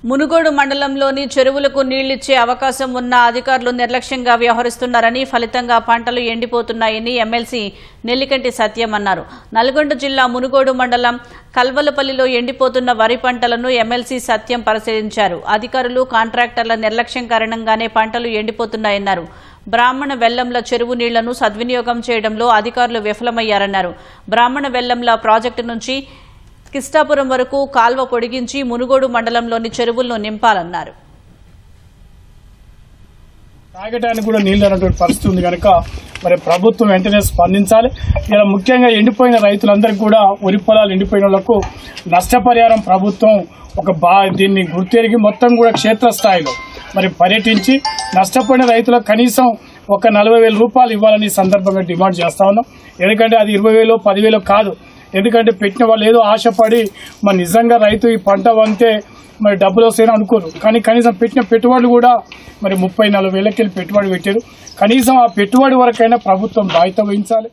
మునుగోడు మండలంలోని చెరువులకు నీళ్లిచ్చే అవకాశం ఉన్న అధికారులు నిర్లక్ష్యంగా వ్యవహరిస్తున్నారని, ఫలితంగా పంటలు ఎండిపోతున్నాయని ఎమ్మెల్సీ నెల్లికంటి సత్యం అన్నారు. నల్గొండ జిల్లా మునుగోడు మండలం కల్వలపల్లిలో ఎండిపోతున్న వరి పంటలను ఎమ్మెల్సీ సత్యం పరిశీలించారు. అధికారులు, కాంట్రాక్టర్ల నిర్లక్ష్యం కారణంగానే పంటలు ఎండిపోతున్నాయన్నారు. బ్రాహ్మణ వెల్లంల చెరువు నీళ్లను సద్వినియోగం చేయడంలో అధికారులు విఫలమయ్యారన్నారు. బ్రాహ్మణ వెల్లంల ప్రాజెక్టు నుంచి కిష్టాపురం వరకు కాల్వ పొడిగించి మునుగోడు మండలంలోని చెరువులను నింపాలన్నారు. తాగడానికి కూడా నీళ్ళు అనేటువంటి పరిస్థితి ఉంది కనుక మరి ప్రభుత్వం వెంటనే స్పందించాలి. ఇలా ముఖ్యంగా ఎండిపోయిన రైతులందరికీ కూడా వరి పొలాలు ఎండిపోయిన వాళ్లకు నష్టపరిహారం ప్రభుత్వం దీన్ని గుర్తెరిగి మొత్తం కూడా క్షేత్రస్థాయిలో మరి పర్యటించి నష్టపోయిన రైతులకు కనీసం ఒక 40,000 రూపాయలు ఇవ్వాలని సందర్భంగా డిమాండ్ చేస్తా ఉన్నాం. ఎందుకంటే అది 20,000 10,000 కాదు. ఎందుకంటే పెట్టిన వాళ్ళు ఏదో ఆశపడి మరి నిజంగా రైతు ఈ పంట వంతే మరి డబ్బులు వస్తాయని అనుకోరు. కానీ కనీసం పెట్టిన పెట్టుబడులు కూడా మరి 30,000 40,000 పెట్టుబడి పెట్టారు. కనీసం ఆ పెట్టుబడి వరకైనా ప్రభుత్వం బాధ్యత వహించాలి.